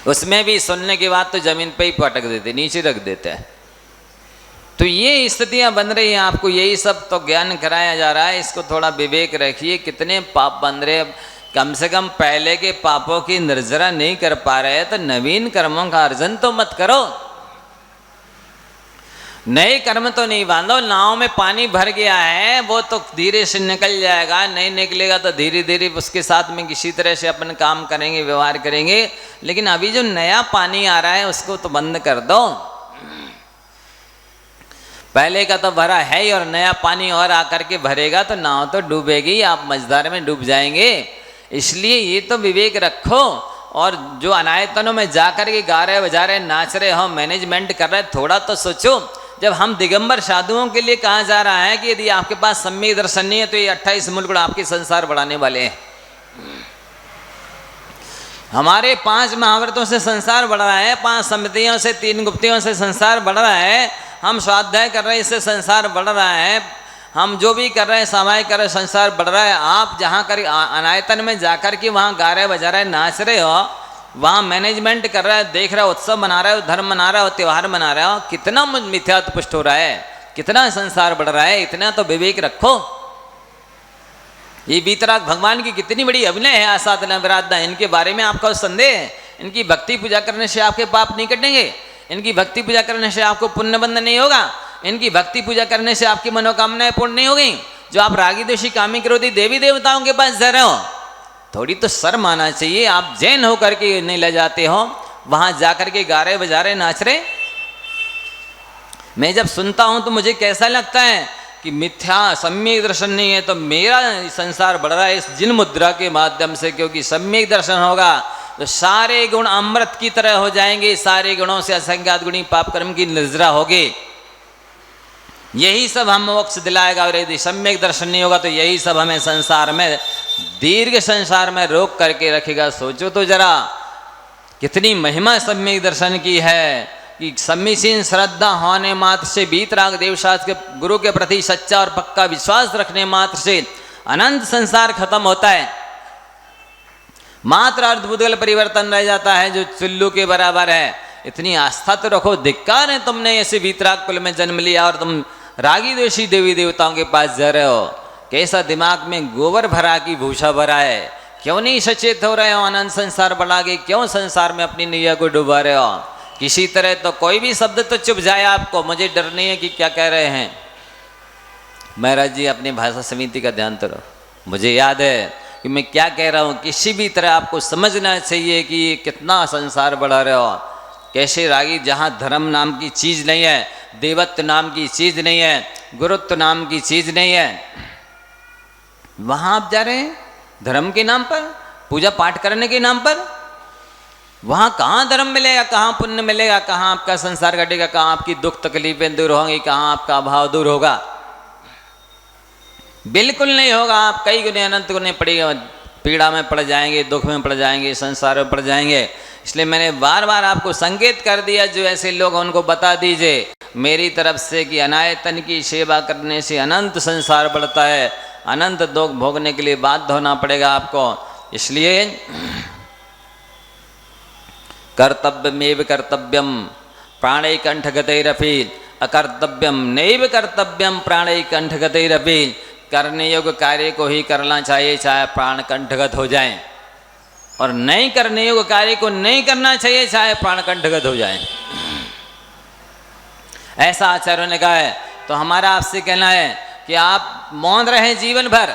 उसमें भी सुनने के बाद तो जमीन पे ही पटक देते, नीचे रख देते हैं। तो ये स्थितियां बन रही हैं, आपको यही सब तो ज्ञान कराया जा रहा है। इसको थोड़ा विवेक रखिए, कितने पाप बन रहे। कम से कम पहले के पापों की निर्जरा नहीं कर पा रहे तो नवीन कर्मों का अर्जन तो मत करो, नए कर्म तो नहीं बांधो। नाव में पानी भर गया है, वो तो धीरे से निकल जाएगा, नहीं निकलेगा तो धीरे धीरे उसके साथ में किसी तरह से अपन काम करेंगे, व्यवहार करेंगे। लेकिन अभी जो नया पानी आ रहा है उसको तो बंद कर दो। पहले का तो भरा है ही, और नया पानी और आकर के भरेगा तो नाव तो डूबेगी, आप मझधार में डूब जाएंगे। इसलिए ये तो विवेक रखो। और जो अनायतनों में जाकर के गा रहे, बजा रहे, नाच रहे हो, मैनेजमेंट कर रहे, थोड़ा तो सोचो। जब हम दिगंबर साधुओं के लिए कहा जा रहा है कि यदि आपके पास सम्यक दर्शन नहीं है तो ये 28 मुल्क आपके संसार बढ़ाने वाले हैं। हमारे 5 महाव्रतों से संसार बढ़ रहा है, 5 समितियों से, 3 गुप्तियों से संसार बढ़ रहा है, हम स्वाध्याय कर रहे हैं इससे संसार बढ़ रहा है, हम जो भी कर रहे हैं सामायिक कर रहे हैं संसार बढ़ रहा है। आप जहाँ कर अनायतन में जाकर के वहाँ गा रहे बजा रहे नाच रहे हो, वहाँ मैनेजमेंट कर रहा है, देख रहे हो, उत्सव मना रहे हो, धर्म मना रहे हो, त्यौहार मना रहे हो, कितना मिथ्यात्व पुष्ट हो रहा है, कितना संसार बढ़ रहा है। इतना तो विवेक रखो। ये वीतराग भगवान की कितनी बड़ी अभिनय है, आसाधना विराधना, इनके बारे में आपका संदेह है? इनकी भक्ति पूजा करने से आपके पाप नहीं कटेंगे, इनकी भक्ति पूजा करने से आपको पुण्यबंध नहीं होगा, इनकी भक्ति पूजा करने से आपकी मनोकामनाएं पूर्ण नहीं होगी। जो आप रागी द्वेषी कामी क्रोधी देवी देवताओं के पास जा रहे हो, थोड़ी तो शर्म आना चाहिए। आप जैन होकर के नहीं ले जाते हो, वहां जाकर के गा रहे बजा रहे नाच रहे। मैं जब सुनता हूं तो मुझे कैसा लगता है कि मिथ्या सम्यक दर्शन नहीं है तो मेरा संसार बढ़ रहा है इस जिन मुद्रा के माध्यम से, क्योंकि सम्यक दर्शन होगा तो सारे गुण अमृत की तरह हो जाएंगे, सारे गुणों से असंख्यात गुणी पाप कर्म की निर्जरा होगी। यही सब हम मोक्ष दिलाएगा। और यदि सम्यक दर्शन नहीं होगा तो यही सब हमें संसार में, दीर्घ संसार में रोक करके रखेगा। सोचो तो जरा कितनी महिमा सम्यक दर्शन की है कि समीचीन श्रद्धा होने मात्र से, वीतराग देवशास्त्र के गुरु के प्रति सच्चा और पक्का विश्वास रखने मात्र से अनंत संसार खत्म होता है। मात्र अर्धभूतल परिवर्तन रह जाता है जो चुल्लू के बराबर है। इतनी आस्था तो रखो। धिक्कार है तुमने ऐसे वीतराग कुल में जन्म लिया और तुम रागी द्वेषी देवी देवताओं के पास जा रहे हो। कैसा दिमाग में गोबर भरा की भूषा भरा है? क्यों नहीं सचेत हो रहे हो? अनंत संसार बढ़ा के क्यों संसार में अपनी नैया को डुबा रहे हो? किसी तरह तो कोई भी शब्द तो चुप जाए आपको। मुझे डर नहीं है कि क्या कह रहे हैं। महाराज जी अपनी भाषा समिति का ध्यान तो रहो। मुझे याद है कि मैं क्या कह रहा हूँ। किसी भी तरह आपको समझना चाहिए कि ये कितना संसार बढ़ा रहे हो। कैसे रागी, जहाँ धर्म नाम की चीज़ नहीं है, देवत्व नाम की चीज़ नहीं है, गुरुत्व नाम की चीज़ नहीं है, वहाँ आप जा रहे हैं धर्म के नाम पर, पूजा पाठ करने के नाम पर। वहाँ कहाँ धर्म मिलेगा, कहाँ पुण्य मिलेगा, कहाँ आपका संसार घटेगा, कहाँ आपकी दुख तकलीफें दूर होंगी, कहाँ आपका अभाव दूर होगा? बिल्कुल नहीं होगा। आप कई गुने अनंत गुने पीड़ा में पड़ जाएंगे, दुख में पड़ जाएंगे, संसार में पड़ जाएंगे। इसलिए मैंने बार बार आपको संकेत कर दिया, जो ऐसे लोग उनको बता दीजिए मेरी तरफ से कि अनायतन की सेवा करने से अनंत संसार बढ़ता है, अनंत दुख भोगने के लिए बाध्य होना पड़ेगा आपको। इसलिए कर्तव्यमेव कर्तव्यम प्राणैकंठगतैरपि अकर्तव्यम नैव कर्तव्यम प्राणैकंठगतैरपि। करने योग्य कार्य को ही करना चाहिए, चाहे प्राण कंठगत हो जाए, और नहीं करने योग्य कार्य को नहीं करना चाहिए, चाहे प्राण कंठगत हो जाए। ऐसा आचार्यों ने कहा है। तो हमारा आपसे कहना है कि आप मौन रहें जीवन भर,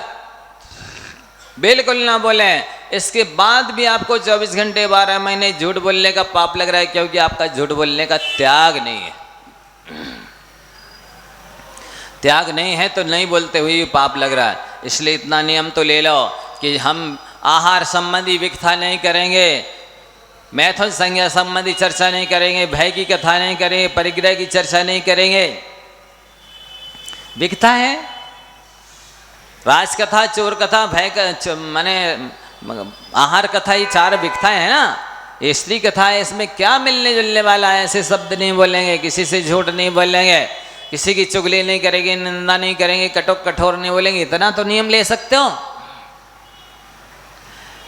बिल्कुल ना बोलें। इसके बाद भी आपको 24 घंटे 12 महीने झूठ बोलने का पाप लग रहा है, क्योंकि आपका झूठ बोलने का त्याग नहीं है। त्याग नहीं है तो नहीं बोलते हुए भी पाप लग रहा है। इसलिए इतना नियम तो ले लो कि हम आहार संबंधी विकथा नहीं करेंगे, मैथुन संज्ञा संबंधी चर्चा नहीं करेंगे, भय की कथा नहीं करेंगे, परिग्रह की चर्चा नहीं करेंगे। विकथा है राजकथा, चोर कथा, भय माने आहार कथा, ये 4 विकथाएं है ना। ये स्त्री कथा है, इसमें क्या मिलने जुलने वाला है? ऐसे शब्द नहीं बोलेंगे, किसी से झूठ नहीं बोलेंगे, किसी की चुगली नहीं करेंगे, निंदा नहीं करेंगे, कठोर नहीं बोलेंगे। इतना तो नियम ले सकते हो।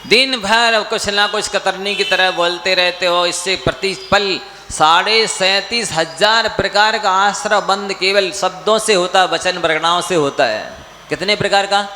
दिन भर कुछ ना कुछ कतरनी की तरह बोलते रहते हो। इससे प्रतिपल 37,500 प्रकार का आश्रय बंद केवल शब्दों से होता, वचन वर्गणाओं से होता है। कितने प्रकार का?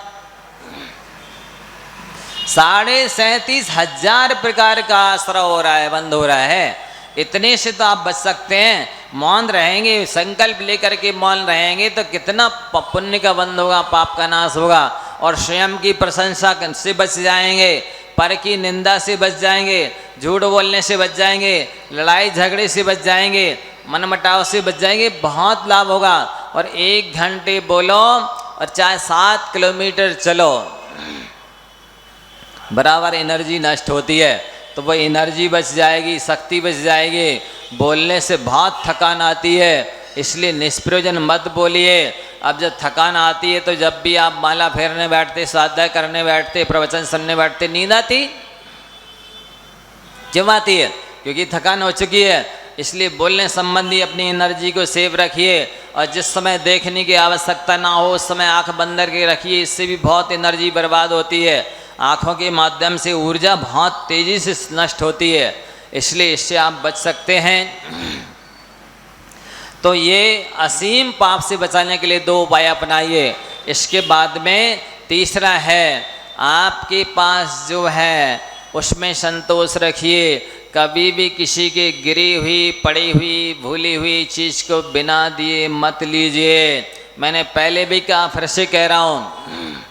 37,500 प्रकार का आश्रय हो रहा है, बंद हो रहा है। इतने से तो आप बच सकते हैं। मौन रहेंगे, संकल्प लेकर के मौन रहेंगे तो कितना पुण्य का बंद होगा, पाप का नाश होगा, और स्वयं की प्रशंसा से बच जाएंगे, पर की निंदा से बच जाएंगे, झूठ बोलने से बच जाएंगे, लड़ाई झगड़े से बच जाएंगे, मनमुटाव से बच जाएंगे। बहुत लाभ होगा। और 1 घंटे बोलो और चाहे 7 किलोमीटर चलो, बराबर एनर्जी नष्ट होती है। तो वह एनर्जी बच जाएगी, शक्ति बच जाएगी। बोलने से बहुत थकान आती है, इसलिए निष्प्रयोजन मत बोलिए। अब जब थकान आती है तो जब भी आप माला फेरने बैठते, स्वाध्याय करने बैठते, प्रवचन सुनने बैठते, नींद आती? क्यों आती है? क्योंकि थकान हो चुकी है। इसलिए बोलने संबंधी अपनी एनर्जी को सेव रखिए, और जिस समय देखने की आवश्यकता ना हो उस समय आंख बंद करके रखिए। इससे भी बहुत एनर्जी बर्बाद होती है। आँखों के माध्यम से ऊर्जा बहुत तेज़ी से नष्ट होती है, इसलिए इससे आप बच सकते हैं। तो ये असीम पाप से बचाने के लिए 2 उपाय अपनाइए। इसके बाद में तीसरा है, आपके पास जो है उसमें संतोष रखिए। कभी भी किसी के गिरी हुई, पड़ी हुई, भूली हुई चीज़ को बिना दिए मत लीजिए। मैंने पहले भी कहा, फिर से कह रहा हूँ,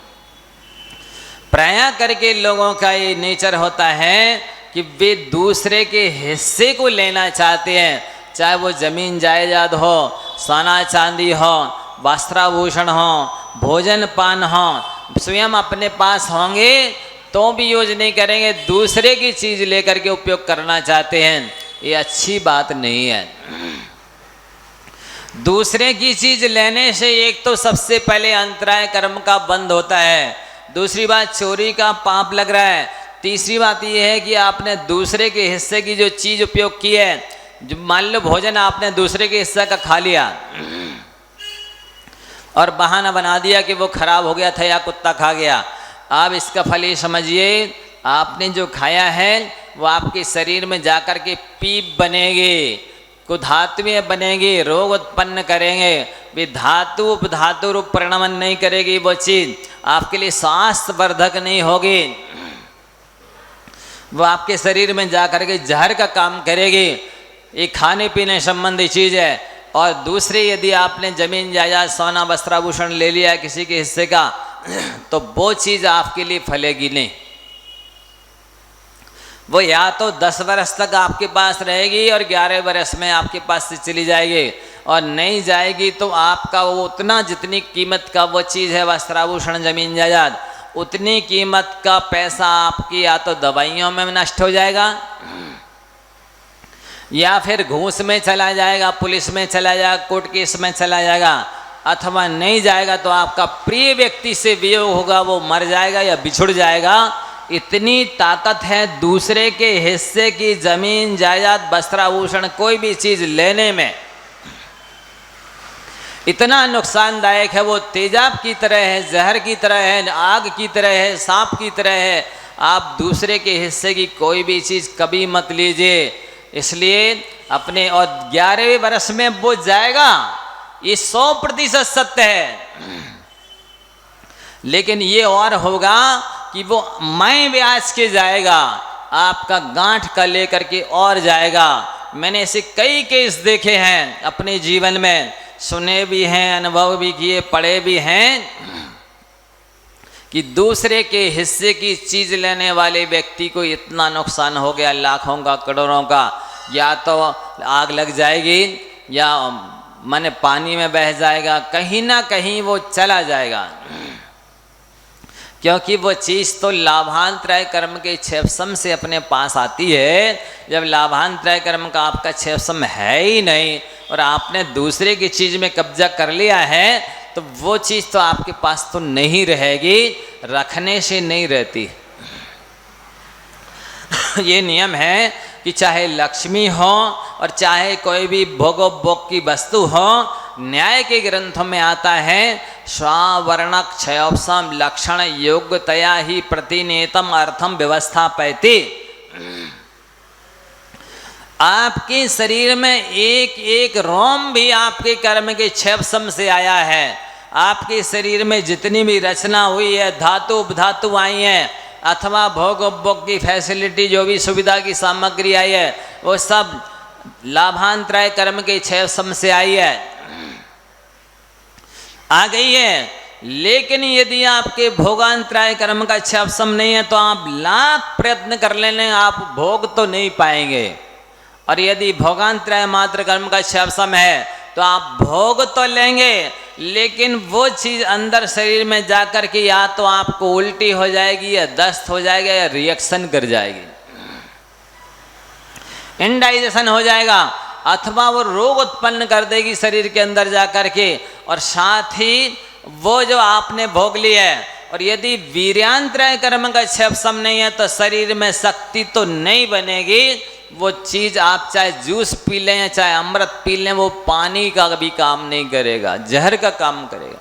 प्रायः करके लोगों का ये नेचर होता है कि वे दूसरे के हिस्से को लेना चाहते हैं, चाहे वो जमीन जायदाद हो, सोना चांदी हो, वस्त्राभूषण हो, भोजन पान हो। स्वयं अपने पास होंगे तो भी यूज नहीं करेंगे, दूसरे की चीज़ लेकर के उपयोग करना चाहते हैं। ये अच्छी बात नहीं है। दूसरे की चीज़ लेने से एक तो सबसे पहले अंतराय कर्म का बंद होता है, दूसरी बात चोरी का पाप लग रहा है, तीसरी बात यह है कि आपने दूसरे के हिस्से की जो चीज़ उपयोग की है, जो मान लो भोजन आपने दूसरे के हिस्से का खा लिया और बहाना बना दिया कि वो खराब हो गया था या कुत्ता खा गया। आप इसका फल ये समझिए, आपने जो खाया है वो आपके शरीर में जाकर के पीप बनेगी, कुधात्वीय बनेगी, रोग उत्पन्न करेंगे। भी धातु उपधातु रूप परिणमन नहीं करेगी वो चीज़, आपके लिए स्वास्थ्यवर्धक नहीं होगी, वो आपके शरीर में जाकर के जहर का काम करेगी। ये खाने पीने संबंधी चीज़ है। और दूसरे, यदि आपने जमीन जायदाद, सोना, वस्त्राभूषण ले लिया है किसी के हिस्से का, तो वो चीज़ आपके लिए फलेगी नहीं। वो या तो 10 वर्ष तक आपके पास रहेगी और 11 वर्ष में आपके पास से चली जाएगी, और नहीं जाएगी तो आपका वो उतना, जितनी कीमत का वो चीज़ है, वस्त्राभूषण, जमीन जायदाद, उतनी कीमत का पैसा आपकी या तो दवाइयों में नष्ट हो जाएगा, या फिर घूस में चला जाएगा, पुलिस में चला जाएगा, कोर्ट केस में चला जाएगा, अथवा नहीं जाएगा तो आपका प्रिय व्यक्ति से वियोग होगा, वो मर जाएगा या बिछुड़ जाएगा। इतनी ताकत है दूसरे के हिस्से की जमीन जायदाद, वस्त्राभूषण, कोई भी चीज़ लेने में, इतना नुकसानदायक है। वो तेजाब की तरह है, जहर की तरह है, आग की तरह है, सांप की तरह है। आप दूसरे के हिस्से की कोई भी चीज़ कभी मत लीजिए। इसलिए अपने, और 11वें वर्ष में वो जाएगा, ये 100% सत्य है। लेकिन ये और होगा कि वो मैं ब्याज के जाएगा, आपका गांठ का लेकर के और जाएगा। मैंने ऐसे कई केस देखे हैं अपने जीवन में, सुने भी हैं, अनुभव भी किए, पढ़े भी हैं, कि दूसरे के हिस्से की चीज़ लेने वाले व्यक्ति को इतना नुकसान हो गया, लाखों का, करोड़ों का, या तो आग लग जाएगी या माने पानी में बह जाएगा, कहीं ना कहीं वो चला जाएगा। क्योंकि वो चीज़ तो लाभांतराय कर्म के क्षेपसम से अपने पास आती है। जब लाभांतराय कर्म का आपका क्षेपसम है ही नहीं और आपने दूसरे की चीज़ में कब्जा कर लिया है, तो वो चीज़ तो आपके पास तो नहीं रहेगी, रखने से नहीं रहती। ये नियम है कि चाहे लक्ष्मी हो और चाहे कोई भी भोगोपभोग की वस्तु हो, न्याय के ग्रंथों में आता है, स्वावर्णक क्षयोपसम लक्षण योग्यतया ही प्रतिनेतम अर्थम व्यवस्था पैती। आपके शरीर में एक एक रोम भी आपके कर्म के क्षेपसम से आया है। आपके शरीर में जितनी भी रचना हुई है, धातु उपधातु आई है, अथवा भोग उपभोग की फैसिलिटी, जो भी सुविधा की सामग्री आई है, वो सब लाभांतराय कर्म के क्षेपसम से आई है, आ गई है। लेकिन यदि आपके भोगांतराय कर्म का क्षेपसम नहीं है तो आप लाख प्रयत्न कर लेने, आप भोग तो नहीं पाएंगे। और यदि भोगांतराय मात्र कर्म का क्षेपसम है तो आप भोग तो लेंगे, लेकिन वो चीज़ अंदर शरीर में जाकर के या तो आपको उल्टी हो जाएगी, या दस्त हो जाएगा, या रिएक्शन कर जाएगी, इंडाइजेशन हो जाएगा, अथवा वो रोग उत्पन्न कर देगी शरीर के अंदर जाकर के। और साथ ही वो जो आपने भोग ली है और यदि वीर्यांतराय कर्म का क्षय नहीं है तो शरीर में शक्ति तो नहीं बनेगी। वो चीज आप चाहे जूस पी लें या चाहे अमृत पी लें, वो पानी का भी काम नहीं करेगा, जहर का काम करेगा।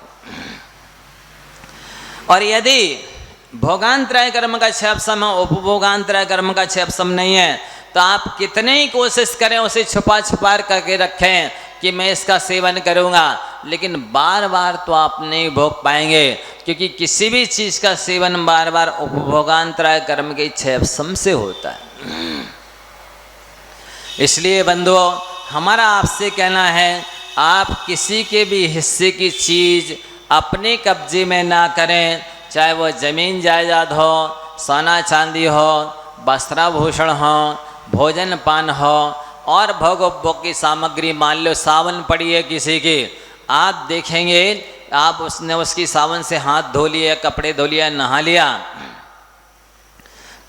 और यदि भोगांतराय कर्म का क्षय है, उपभोगांतराय कर्म का क्षय नहीं है, तो आप कितने ही कोशिश करें उसे छुपा छुपा करके रखें कि मैं इसका सेवन करूंगा, लेकिन बार बार तो आप नहीं भोग पाएंगे, क्योंकि किसी भी चीज का सेवन बार बार उपभोगांतराय कर्म के क्षय से होता है। इसलिए बंधुओं, हमारा आपसे कहना है, आप किसी के भी हिस्से की चीज अपने कब्जे में ना करें, चाहे वो जमीन जायदाद हो, सोना चांदी हो, वस्त्राभूषण हो, भोजन पान हो और भोग की सामग्री। मान लो सावन पड़ी है किसी की, आप देखेंगे आप उसने उसकी सावन से हाथ धो लिया, कपड़े धो लिया, नहा लिया,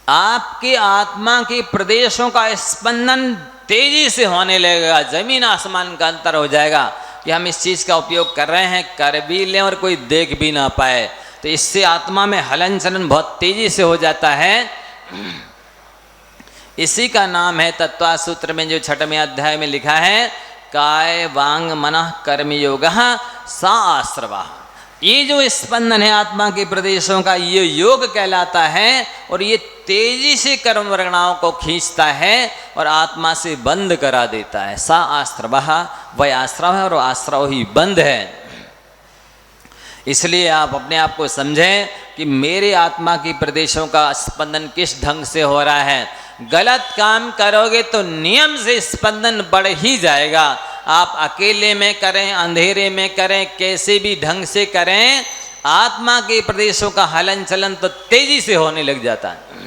आपकी आत्मा के प्रदेशों का स्पंदन तेजी से होने लगेगा, जमीन आसमान का अंतर हो जाएगा कि हम इस चीज का उपयोग कर रहे हैं, कर भी लें और कोई देख भी ना पाए। तो इससे आत्मा में हलन चलन बहुत तेजी से हो जाता है। इसी का नाम है तत्व सूत्र में जो 6वें अध्याय में लिखा है, काय वांग मनः कर्म योगः सा आश्रवः। ये जो स्पंदन है आत्मा के प्रदेशों का, ये योग कहलाता है और ये तेजी से कर्म वर्गणाओं को खींचता है और आत्मा से बंद करा देता है। सा आश्रवः, वह आश्रव है और आश्रव ही बंद है। इसलिए आप अपने आप को समझें कि मेरे आत्मा की प्रदेशों का स्पंदन किस ढंग से हो रहा है। गलत काम करोगे तो नियम से स्पंदन बढ़ ही जाएगा। आप अकेले में करें, अंधेरे में करें, कैसे भी ढंग से करें, आत्मा के प्रदेशों का हलन चलन तो तेजी से होने लग जाता है।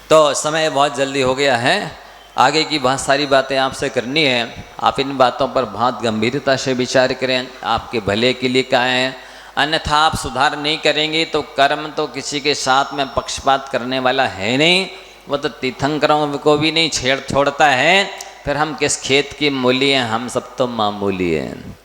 तो समय बहुत जल्दी हो गया है, आगे की बहुत सारी बातें आपसे करनी है। आप इन बातों पर बहुत गंभीरता से विचार करें, आपके भले के लिए क्या है। अन्यथा आप सुधार नहीं करेंगे तो कर्म तो किसी के साथ में पक्षपात करने वाला है नहीं, वो तो तीर्थंकरों को भी नहीं छोड़ता है। फिर हम किस खेत की मूली हैं, हम सब तो मामूली हैं।